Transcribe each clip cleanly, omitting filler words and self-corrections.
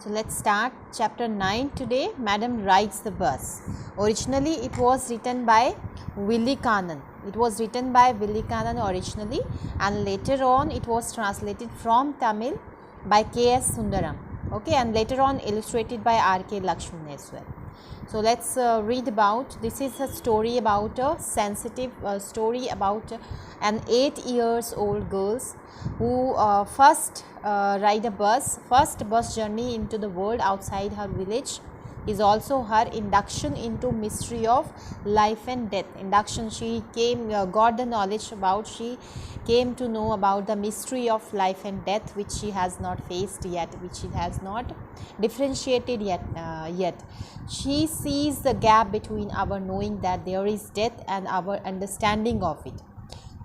So let's start chapter 9 today. Madam Rides the Bus. Originally it was written by Willie Cannon. It was written by Willie Cannon originally, and later on it was translated from Tamil by K.S. Sundaram. Okay, and later on illustrated by R.K. Lakshman as well. So let's read about, this is a story about a sensitive story about an 8 years old girl who first ride a bus, first bus journey into the world outside her village is also her induction into mystery of life and death. Induction, she came, got the knowledge about, she came to know about the mystery of life and death, which she has not faced yet, which she has not differentiated yet. She sees the gap between our knowing that there is death and our understanding of it.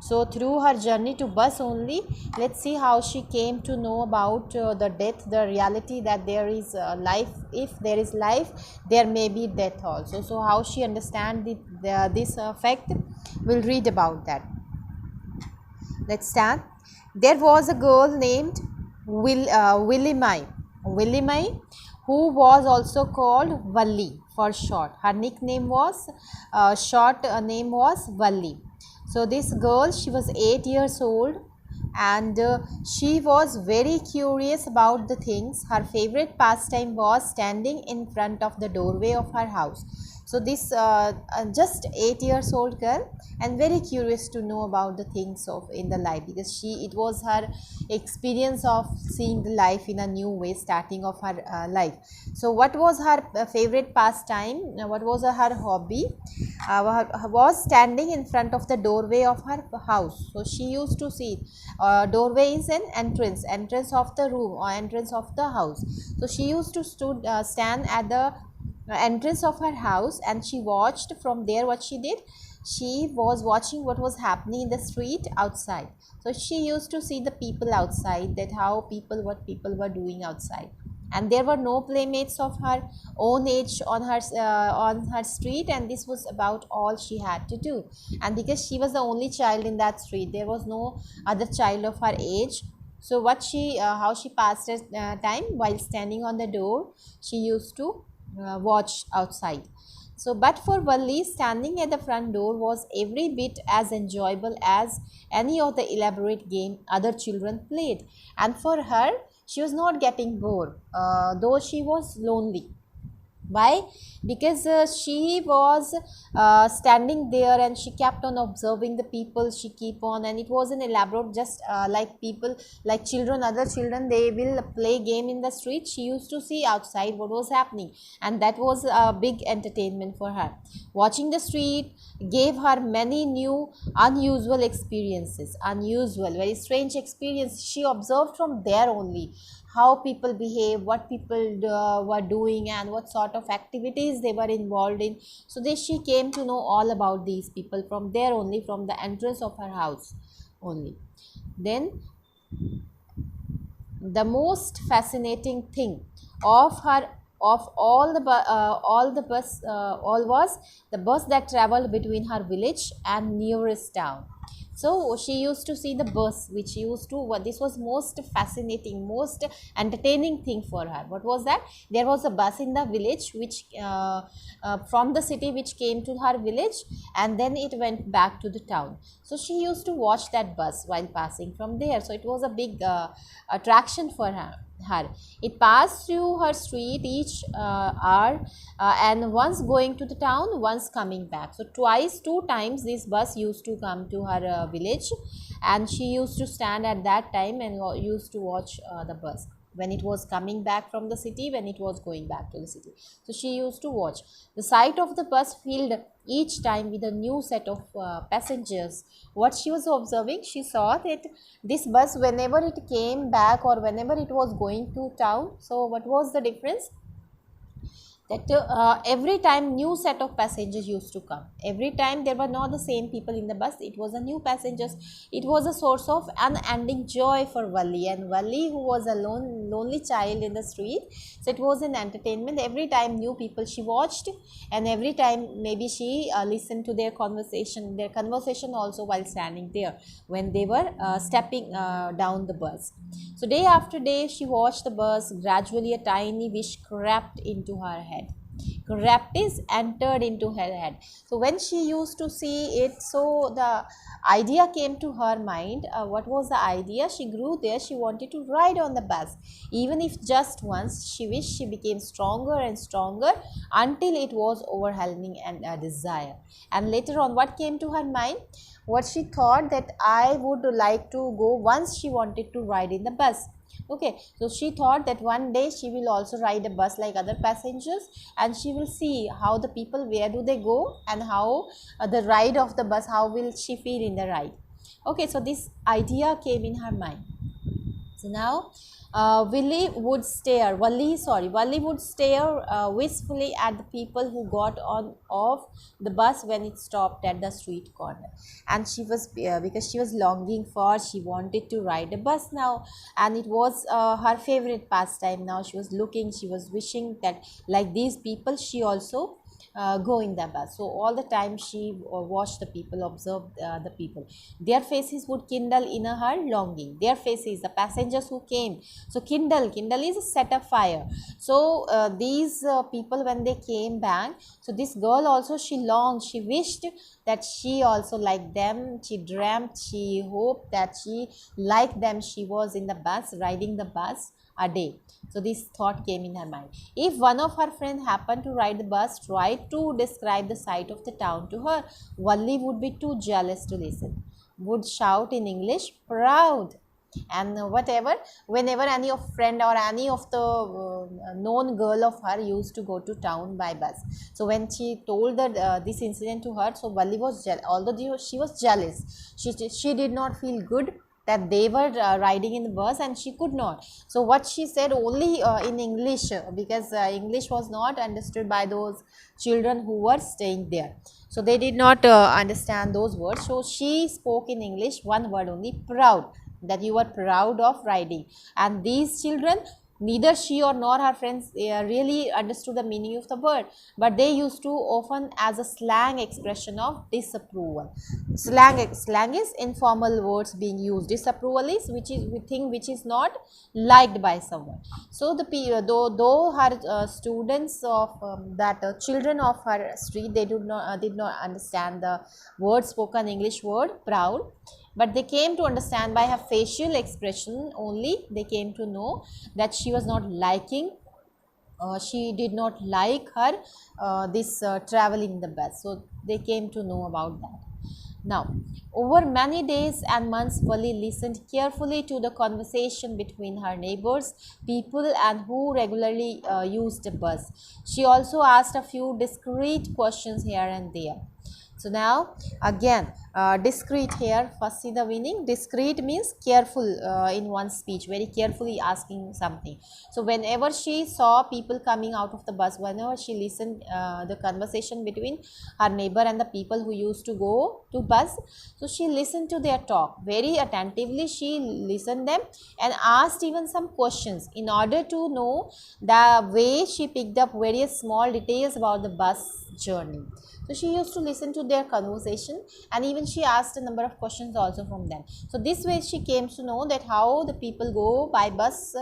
So through her journey to bus only, let's see how she came to know about the death, the reality that there is life. If there is life, there may be death also. So how she understands this fact, we'll read about that. Let's start. There was a girl named Willie Mai, who was also called Valli for short. Her nickname was short name was Valli. So this girl, she was 8 years old, and she was very curious about the things. Her favorite pastime was standing in front of the doorway of her house. So this just 8 years old girl, and very curious to know about the things of in the life, because it was her experience of seeing the life in a new way, starting of her life. So what was her favorite pastime, what was her hobby, was standing in front of the doorway of her house. So she used to see doorway is an entrance of the room or entrance of the house. So she used to stand at the entrance of her house, and she watched from there. What she did, she was watching what was happening in the street outside. So she used to see the people outside, that what people were doing outside, and there were no playmates of her own age on her street, and this was about all she had to do. And because she was the only child in that street, there was no other child of her age. So what she how she passed her time while standing on the door, she used to watch outside. So but for Valli, standing at the front door was every bit as enjoyable as any of the elaborate game other children played, and for her, she was not getting bored, though she was lonely. Why? Because she was standing there, and she kept on observing the people. She keep on, and it was an elaborate, just like people, like children, other children, they will play game in the street. She used to see outside what was happening, and that was a big entertainment for her. Watching the street gave her many new unusual experiences, very strange experience. She observed from there only how people behave, what people were doing, and what sort of activities they were involved in. So she came to know all about these people from there only, from the entrance of her house only. Then the most fascinating thing of her all was the bus that traveled between her village and nearest town. So she used to see the bus, which used to, this was most fascinating, most entertaining thing for her. What was that? There was a bus in the village, which from the city, which came to her village, and then it went back to the town. So she used to watch that bus while passing from there. So it was a big attraction for her. It passed through her street each hour, and once going to the town, once coming back. So two times this bus used to come to her village, and she used to stand at that time and used to watch the bus when it was coming back from the city, when it was going back to the city. So she used to watch. The sight of the bus filled each time with a new set of passengers. What she was observing, she saw that this bus, whenever it came back or whenever it was going to town, so what was the difference? that every time new set of passengers used to come. Every time there were not the same people in the bus, it was a new passengers. It was a source of unending joy for Valli, and Valli, who was a lonely child in the street, so it was an entertainment. Every time new people she watched, and every time maybe she listened to their conversation also while standing there when they were stepping down the bus. So day after day she watched the bus. Gradually a tiny wish crept into her head. Crept is entered into her head. So when she used to see it, so the idea came to her mind. What was the idea? She grew there. She wanted to ride on the bus. Even if just once, she wished she became stronger and stronger until it was overwhelming and a desire. And later on, what came to her mind? What she thought, that I would like to go once she wanted to ride in the bus. Okay, so she thought that one day she will also ride a bus like other passengers, and she will see how the people, where do they go, and how the ride of the bus, how will she feel in the ride. Okay, so this idea came in her mind. So now Valli would stare wistfully at the people who got on off the bus when it stopped at the street corner. And she was because she was longing for, she wanted to ride a bus now, and it was her favorite pastime. Now she was looking, she was wishing that like these people she also go in the bus. So all the time she watched the people, observed the people. Their faces would kindle in her longing. Their faces, the passengers who came. So kindle is a set of fire. So these people, when they came back, so this girl also, she longed, she wished that she also like them. She dreamt, she hoped that she like them. She was in the bus, riding the bus a day. So this thought came in her mind. If one of her friends happened to ride the bus, tried to describe the sight of the town to her, Valli would be too jealous to listen, would shout in English, proud. And whenever any of friend or any of the known girl of her used to go to town by bus, so when she told that this incident to her, so Valli was jealous. Although she was jealous, she did not feel good that they were riding in the bus, and she could not. So what she said only in English, because English was not understood by those children who were staying there. So they did not understand those words. So she spoke in English one word only, proud, that you are proud of riding. And these children, neither she or nor her friends really understood the meaning of the word, but they used to often as a slang expression of disapproval. Slang is informal words being used. Disapproval is we think which is not liked by someone. So the though her students of children of her street, they did not understand the word, spoken English word proud, but they came to understand by her facial expression only. They came to know that she was not liking, she did not like her this traveling the bus. So they came to know about that. Now, over many days and months, Valli listened carefully to the conversation between her neighbors, people and who regularly used the bus. She also asked a few discreet questions here and there. So now again discreet here, first see the meaning. Discreet means careful in one's speech, very carefully asking something. So whenever she saw people coming out of the bus, whenever she listened the conversation between her neighbor and the people who used to go to bus, so she listened to their talk very attentively. She listened them and asked even some questions in order to know the way. She picked up various small details about the bus journey. So she used to listen to their conversation, and even she asked a number of questions also from them. So this way she came to know that how the people go by bus,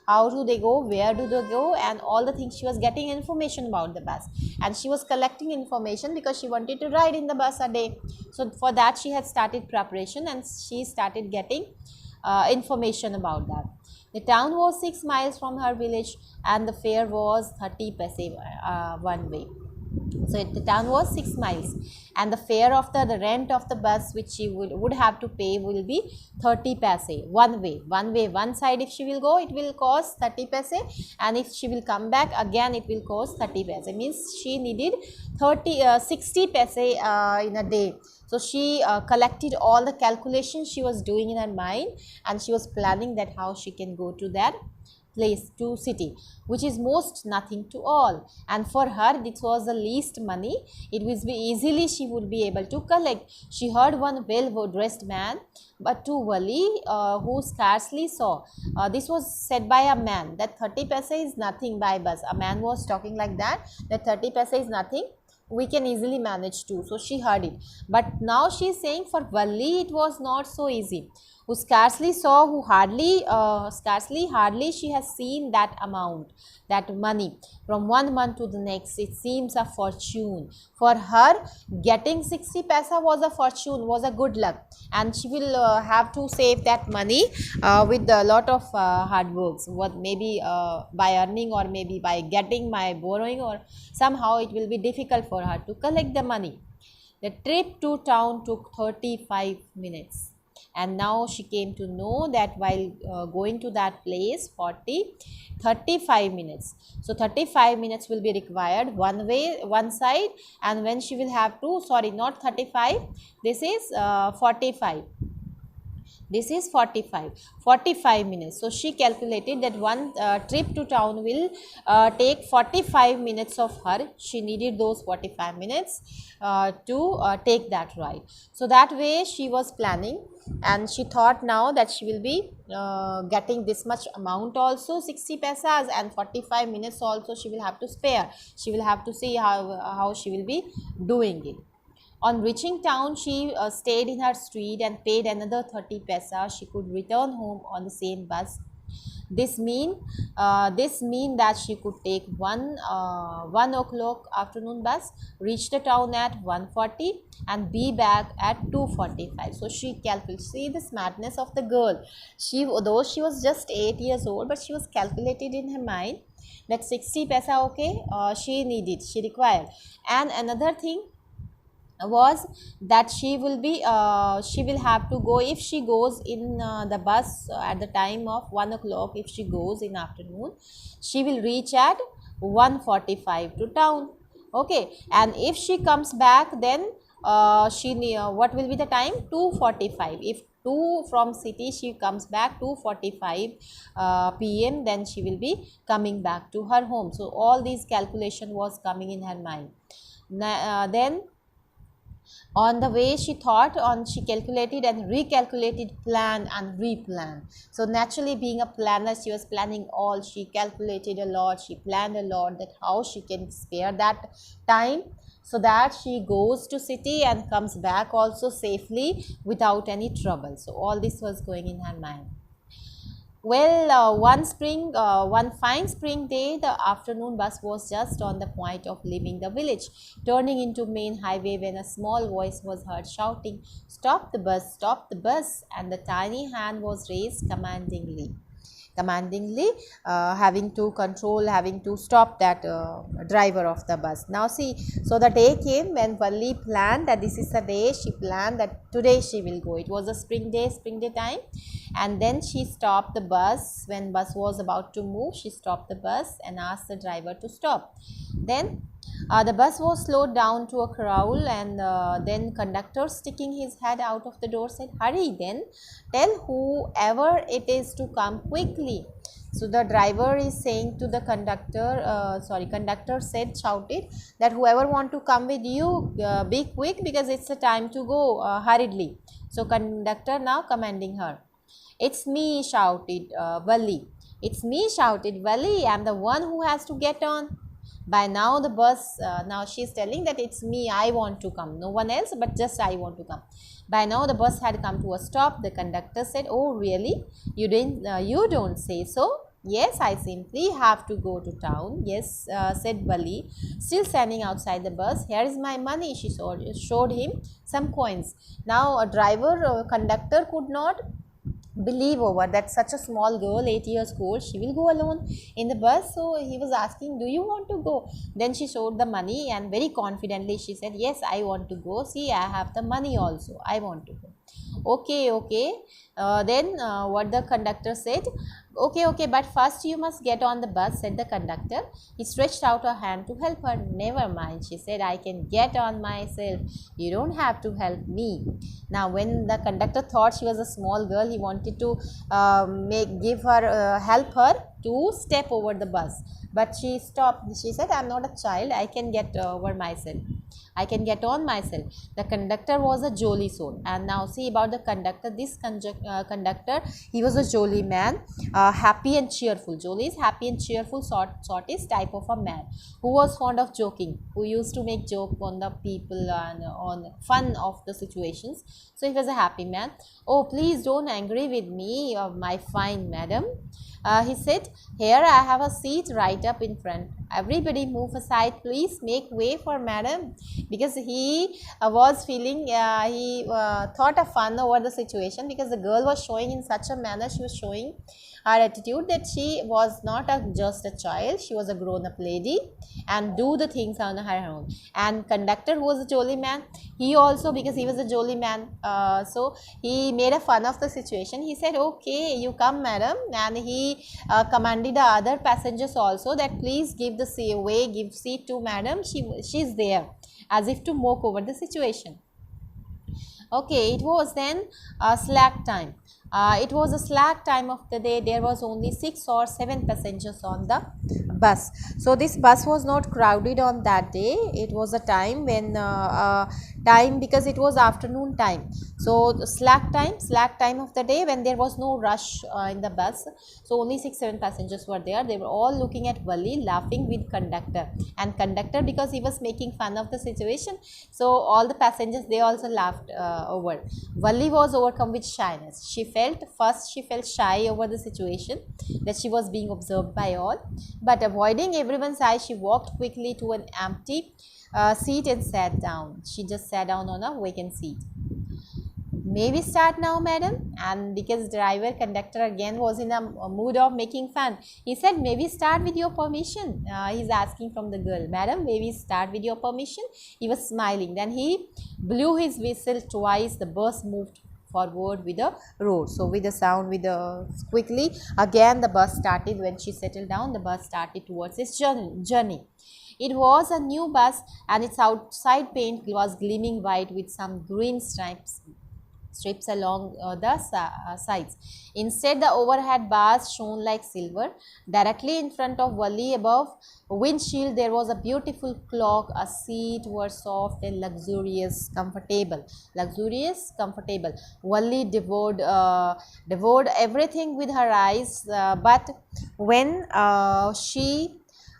how do they go, where do they go, and all the things. She was getting information about the bus, and she was collecting information because she wanted to ride in the bus a day. So for that she had started preparation, and she started getting information about that. The town was 6 miles from her village, and the fare was 30 paise one way. So the town was 6 miles, and the fare of the rent of the bus which she would have to pay will be 30 paise one way. One side if she will go, it will cost 30 paise, and if she will come back again, it will cost 30 paise. Means she needed 60 paise in a day. So she collected all the calculations she was doing in her mind, and she was planning that how she can go to that place to city, which is most nothing to all, and for her this was the least money it was be easily she would be able to collect. She heard one well dressed man, but to Wali, who scarcely saw, this was said by a man, that 30 paisa is nothing by bus. A man was talking like that, that 30 paisa is nothing, we can easily manage too. So she heard it, but now she is saying for Valli it was not so easy, who scarcely saw, who hardly she has seen that amount, that money from one month to the next. It seems a fortune for her. Getting 60 paisa was a fortune, was a good luck, and she will have to save that money with a lot of hard works, what maybe by earning, or maybe by getting, by borrowing, or somehow it will be difficult for her to collect the money. The trip to town took 35 minutes, and now she came to know that while going to that place 35 minutes. So 35 minutes will be required one way, one side, and when she will have to, sorry, not 35, this is 45, this is 45 minutes. So she calculated that one trip to town will take 45 minutes of her. She needed those 45 minutes to take that ride. So that way she was planning, and she thought now that she will be getting this much amount also, 60 paisas, and 45 minutes also she will have to spare. She will have to see how she will be doing it. On reaching town, she stayed in her street and paid another 30 paisa. She could return home on the same bus. This mean that she could take 1 o'clock afternoon bus, reach the town at 1:40, and be back at 2:45. So she calculated. See the smartness of the girl. Though she was just 8 years old, but she was calculated in her mind that 60 paisa, okay, she needed, she required. And another thing was that she will have to go, if she goes in the bus at the time of 1 o'clock, if she goes in afternoon, she will reach at 1:45 to town, okay, and if she comes back, then what will be the time, 2:45. If 2 from city she comes back 2:45 p.m., then she will be coming back to her home. So all these calculation was coming in her mind. Then on the way she thought on, she calculated and recalculated, planned and replanned. So naturally, being a planner, she was planning all, she calculated a lot, she planned a lot, that how she can spare that time, so that she goes to city and comes back also safely without any trouble. So all this was going in her mind. Well, one fine spring day, the afternoon bus was just on the point of leaving the village, turning into main highway, when a small voice was heard shouting, "Stop the bus, stop the bus," and the tiny hand was raised commandingly, having to control, having to stop that driver of the bus. Now see, so the day came when Valli planned that this is the day, she planned that today she will go. It was a spring day time, and then she stopped the bus. When bus was about to move, she stopped the bus and asked the driver to stop. Then the bus was slowed down to a crawl, and then conductor, sticking his head out of the door, said, "Hurry then, tell whoever it is to come quickly." So the driver is saying to the conductor, conductor said, shouted that whoever want to come with you, be quick, because it's the time to go hurriedly. So conductor now commanding her. "It's me," shouted Valli. "It's me," shouted Valli. "I'm the one who has to get on." By now the bus, now she is telling that it's me, I want to come, no one else, but just I want to come. By now the bus had come to a stop. The conductor said, "Oh really? You don't say so?" "Yes, I simply have to go to town." "Yes," said Valli, still standing outside the bus. "Here is my money." She showed him some coins. Now a conductor could not believe over that such a small girl, 8 years old, she will go alone in the bus. So he was asking, "Do you want to go?" Then she showed the money, and very confidently she said, "Yes, I want to go. See, I have the money also. I want to go." Okay. Then what the conductor said, okay, but first you must get on the bus," said the conductor. He stretched out a hand to help her. "Never mind," she said, "I can get on myself. You don't have to help me." Now when the conductor thought she was a small girl, he wanted to help her to step over the bus, but she stopped. She said, I'm not a child, I can get over myself, I can get on myself. The conductor was a jolly soul. And now see about the conductor. This conductor, he was a jolly man, happy and cheerful. Jolly is happy and cheerful sortish type of a man who was fond of joking, who used to make joke on the people and on fun of the situations. So he was a happy man. Oh, please don't angry with me, my fine madam. He said, here I have a seat right up in front. Everybody move aside, please make way for madam. Because he was feeling, he thought of fun over the situation, because the girl was showing in such a manner, she was showing her attitude that she was not just a child, she was a grown up lady and do the things on her own. And conductor, who was a jolly man, he also, because he was a jolly man, so he made a fun of the situation. He said, okay, you come madam, and he commanded the other passengers also that please give the way, give seat to madam, she's there, as if to mock over the situation. Okay, it was then slack time. It was a slack time of the day. There was only 6 or 7 passengers on the bus. So this bus was not crowded on that day. It was a time when because it was afternoon time. So slack time of the day, when there was no rush in the bus. So only 6-7 passengers were there. They were all looking at Wali, laughing with conductor. And conductor, because he was making fun of the situation, so all the passengers, they also laughed over. Wali was overcome with shyness. She felt shy over the situation, that she was being observed by all. But avoiding everyone's eye, she walked quickly to an empty seat and sat down. She just sat down on a vacant seat. May we start now, madam? And because driver conductor again was in a mood of making fun, he said, may we start with your permission? He's asking from the girl, madam, may we start with your permission? He was smiling. Then he blew his whistle twice. The bus moved forward with a roar. So with the sound, quickly again the bus started. When she settled down, the bus started towards its journey. It was a new bus, and its outside paint was gleaming white with some green strips along the sides. Instead, the overhead bars shone like silver. Directly in front of Wali, above windshield, there was a beautiful clock. A seat were soft and luxurious, comfortable. Wali devoured everything with her eyes. But when she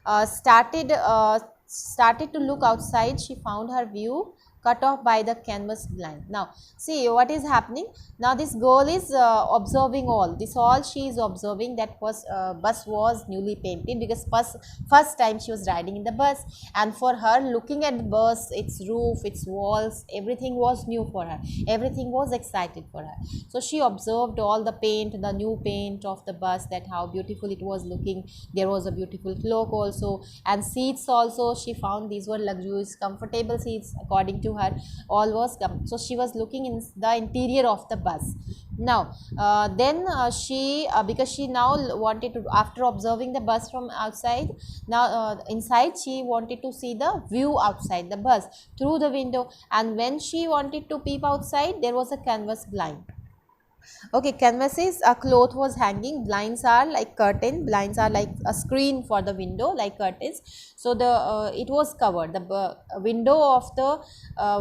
started to look outside, she found her view cut off by the canvas blind. Now see what is happening. Now this girl is observing all she is observing, that was bus was newly painted, because first time she was riding in the bus, and for her, looking at the bus, its roof, its walls, everything was new for her, everything was excited for her. So she observed all the paint, the new paint of the bus, that how beautiful it was looking. There was a beautiful clock also, and seats also she found these were luxurious, comfortable seats according to her. All was so she was looking in the interior of the bus. Now she because she now wanted to, after observing the bus from outside, now inside she wanted to see the view outside the bus through the window. And when she wanted to peep outside, there was a canvas blind. Okay, canvas is a cloth was hanging, blinds are like curtain, blinds are like a screen for the window, like curtains. So the it was covered, the window of the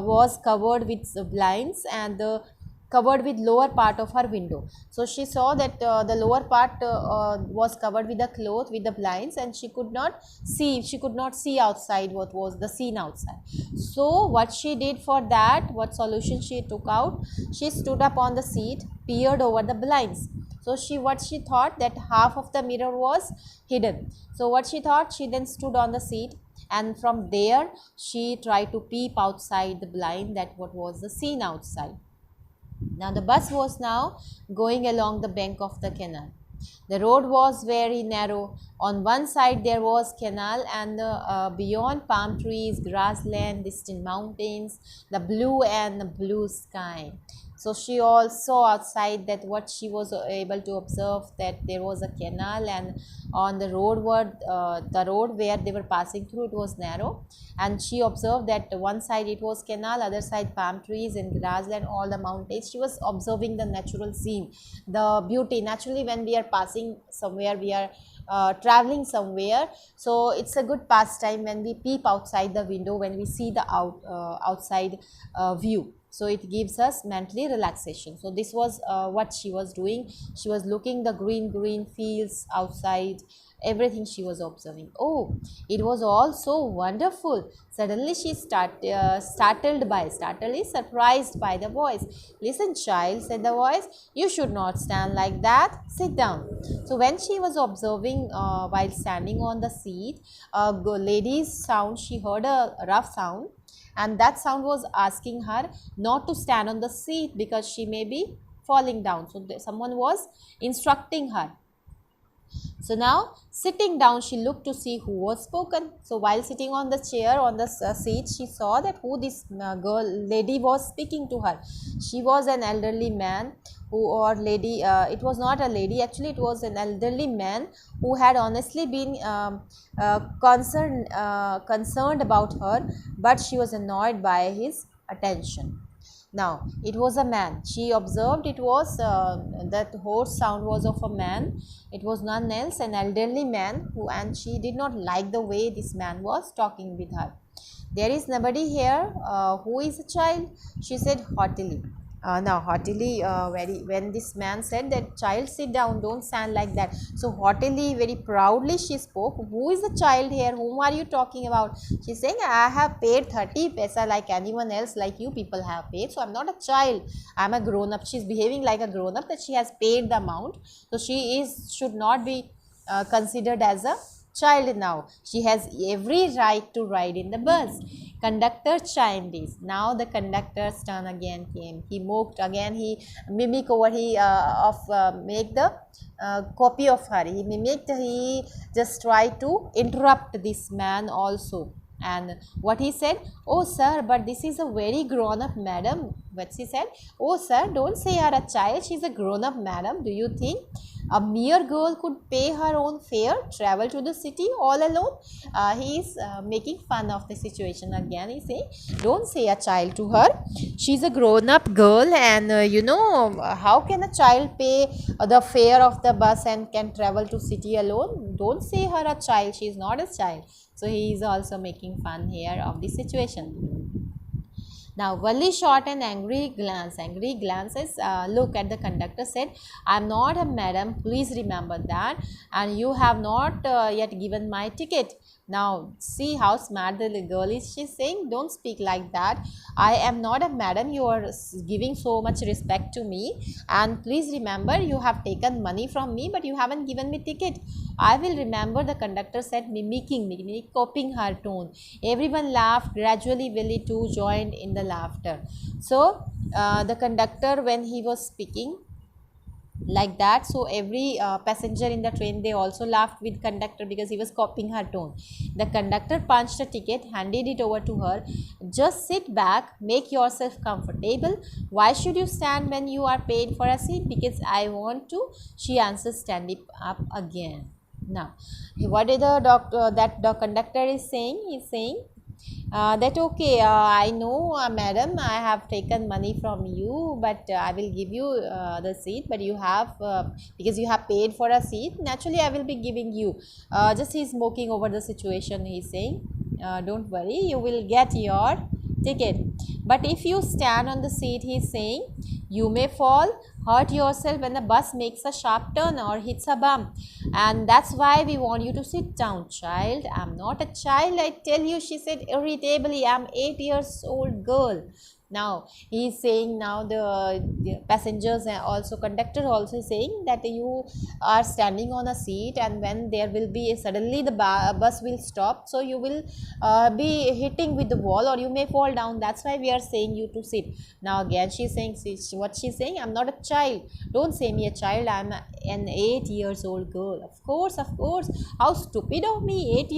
was covered with blinds, and the covered with lower part of her window. So she saw that the lower part was covered with the cloth, with the blinds, and she could not see outside what was the scene outside. So what she did for that, what solution she took out, she stood up on the seat, peered over the blinds. So what she thought, that half of the mirror was hidden. So what she thought, she then stood on the seat, and from there she tried to peep outside the blind, that what was the scene outside. Now the bus was now going along the bank of the canal. The road was very narrow. On one side there was canal, and beyond palm trees, grassland, distant mountains, the blue sky. So she also outside, that what she was able to observe, that there was a canal, and on the road where they were passing through, it was narrow, and she observed that one side it was canal, other side palm trees and grassland, all the mountains. She was observing the natural scene, the beauty. Naturally, when we are passing somewhere, we are traveling somewhere. So it's a good pastime when we peep outside the window, when we see the outside view. So it gives us mentally relaxation. So this was what she was doing. She was looking the green fields outside, everything she was observing. Oh, it was all so wonderful. Suddenly she startled is surprised by the voice. Listen, child, said the voice, you should not stand like that. Sit down. So when she was observing while standing on the seat, a lady's sound, she heard a rough sound, and that sound was asking her not to stand on the seat because she may be falling down. So someone was instructing her. So now sitting down, she looked to see who was spoken. So while sitting on the chair, on the seat, she saw that who this lady was speaking to her. She was an elderly man who, or lady, it was not a lady, actually it was an elderly man who had honestly been concerned about her, but she was annoyed by his attention. Now it was a man. She observed it was that hoarse sound was of a man. It was none else, an elderly man who, and she did not like the way this man was talking with her. There is nobody here who is a child, she said haughtily. Now haughtily, when this man said that, child, sit down, don't stand like that. So haughtily, very proudly she spoke. Who is the child here? Whom are you talking about? She's saying, I have paid 30 paisa like anyone else, like you people have paid. So I'm not a child, I'm a grown up. She's behaving like a grown up, that she has paid the amount. So she should not be considered as a child now. She has every right to ride in the bus. Conductor chimed in. Now the conductor's turn again came. He mocked again. He mimicked over. He make the copy of her. He mimicked. He just tried to interrupt this man also. And what he said, oh sir, but this is a very grown up madam. But she said, oh sir, don't say her a child, she's a grown up madam. Do you think a mere girl could pay her own fare, travel to the city all alone? He is making fun of the situation again. He say, don't say a child to her, she's a grown up girl, and how can a child pay the fare of the bus and can travel to city alone? Don't say her a child, she is not a child. So he is also making fun here of the situation. Now Wali shot an angry glances look at the conductor, said, I am not a madam, please remember that, and you have not yet given my ticket. Now see how smart the girl is. She's saying, don't speak like that, I am not a madam, you are giving so much respect to me, and please remember you have taken money from me but you haven't given me ticket. I will remember, the conductor said, mimicking, copying her tone. Everyone laughed. Gradually Willie too joined in the laughter. So the conductor, when he was speaking like that, so every passenger in the train, they also laughed with conductor because he was copying her tone. The conductor punched a ticket, handed it over to her. Just sit back, make yourself comfortable. Why should you stand when you are paid for a seat? Because I want to, she answered, standing up again. Now what is the conductor is saying? He's saying that, okay, I know, madam, I have taken money from you, but I will give you the seat, but you have because you have paid for a seat, naturally I will be giving you. Just he's smoking over the situation. He's saying, don't worry, you will get your ticket, but if you stand on the seat, he's saying, you may fall, hurt yourself when the bus makes a sharp turn or hits a bump, and that's why we want you to sit down. Child, I'm not a child, I tell you, she said irritably, I'm 8 years old girl. Now he is saying, now the passengers and also conductor also is saying that you are standing on a seat, and when there will be suddenly the bus will stop, so you will be hitting with the wall or you may fall down, that's why we are saying you to sit. Now again she is saying, what she is saying, I'm not a child, don't say me a child, I'm an 8 years old girl. Of course, how stupid of me, 8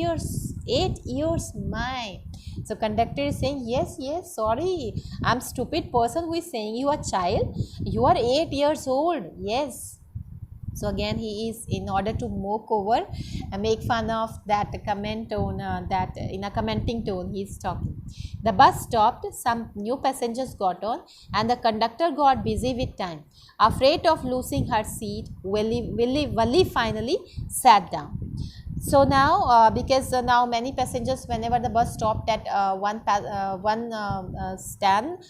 years, my. So conductor is saying, yes, sorry, I'm stupid person who is saying you a child, you are 8 years old. Yes, So again he is, in order to mock over and make fun of that comment tone, that in a commenting tone he is talking. The bus stopped, some new passengers got on, and the conductor got busy with time. Afraid of losing her seat, Wali finally sat down. So now, because now many passengers, whenever the bus stopped at one stand,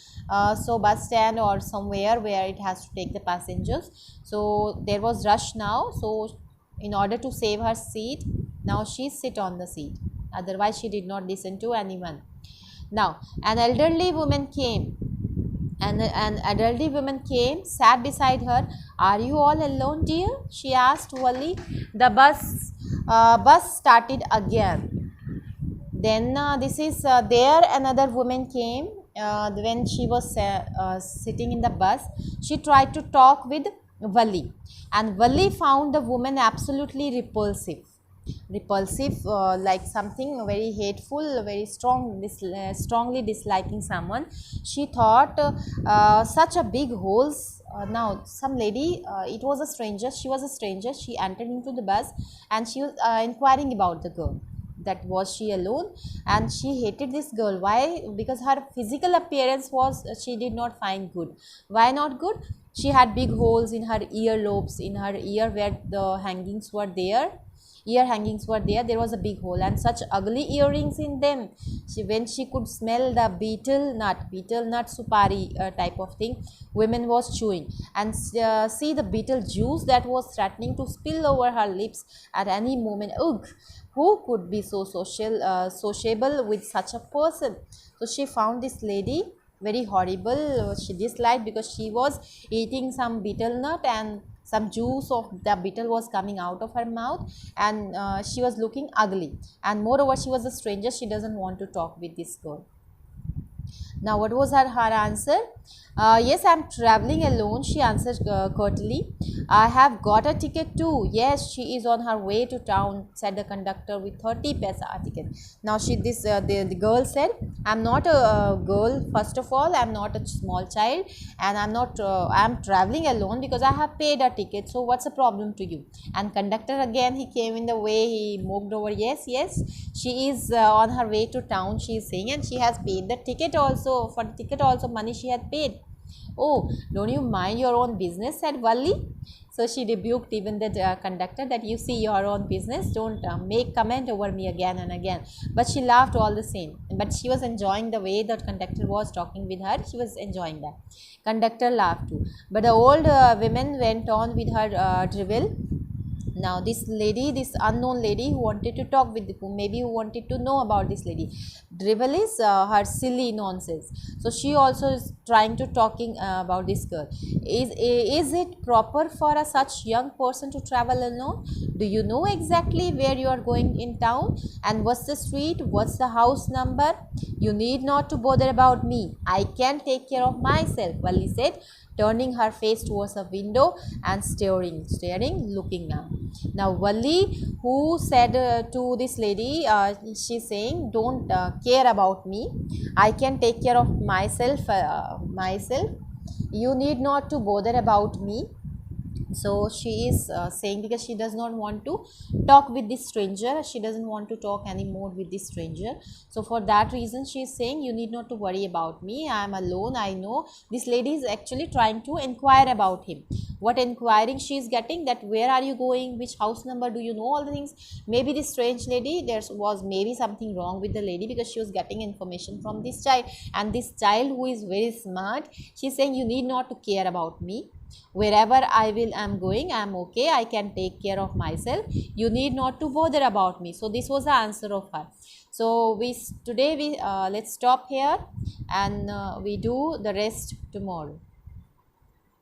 so bus stand or somewhere where it has to take the passengers, so there was rush now. So in order to save her seat, now she sit on the seat, otherwise she did not listen to anyone. Now an elderly woman came, and an elderly woman came, sat beside her. Are you all alone, dear? She asked Wali. The bus started again. Then this is there another woman came. When she was sitting in the bus, she tried to talk with Wali, and Wali found the woman absolutely repulsive, like something very hateful, very strongly disliking someone. She thought such a big holes. Now some lady, it was a stranger, she was a stranger, she entered into the bus, and she was inquiring about the girl, that was she alone, and she hated this girl. Why? Because her physical appearance was, she did not find good. Why not good? She had big holes in her ear lobes, in her ear where the hangings were there, ear hangings were there, there was a big hole, and such ugly earrings in them. When she could smell the betel nut supari type of thing women was chewing, and see the betel juice that was threatening to spill over her lips at any moment. Ugh, who could be so sociable with such a person? So she found this lady very horrible. She disliked, because she was eating some betel nut, and some juice of the betel was coming out of her mouth, and she was looking ugly, and moreover she was a stranger. She doesn't want to talk with this girl. Now what was her answer? Yes, I am traveling alone, she answered curtly. I have got a ticket too. Yes, she is on her way to town, said the conductor with 30 paisa ticket. Now the girl said, I am not a girl, first of all, I am not a small child, and I am traveling alone because I have paid a ticket. So what's the problem to you? And conductor again, he came in the way, he moved over. Yes, she is on her way to town, she is saying, and she has paid the ticket also. For the ticket also money she had paid. Oh, don't you mind your own business, said Wali. So she rebuked even the conductor, that you see your own business, don't make comment over me again and again. But she laughed all the same. But she was enjoying the way that conductor was talking with her. She was enjoying that. Conductor laughed too. But the old woman went on with her drivel. Now this lady, this unknown lady who wanted to talk with, who wanted to know about this lady, drivel is her silly nonsense. So she also is trying to talking about this girl. Is it proper for a such young person to travel alone? Do you know exactly where you are going in town, and what's the street, what's the house number? You need not to bother about me, I can take care of myself, Wali said, turning her face towards a window and staring, looking down. Now Wali, who said to this lady, she's saying, don't care about me, I can take care of myself, you need not to bother about me. So she is saying, because she does not want to talk with this stranger, she doesn't want to talk anymore with this stranger. So for that reason she is saying, you need not to worry about me, I am alone. I know this lady is actually trying to inquire about him. What inquiring she is getting, that where are you going, which house number, do you know all the things? Maybe this strange lady, there was maybe something wrong with the lady, because she was getting information from this child, and this child who is very smart, she is saying, you need not to care about me, wherever I'm going, I'm okay, I can take care of myself, you need not to bother about me. So this was the answer of her. So today let's stop here, and we do the rest tomorrow.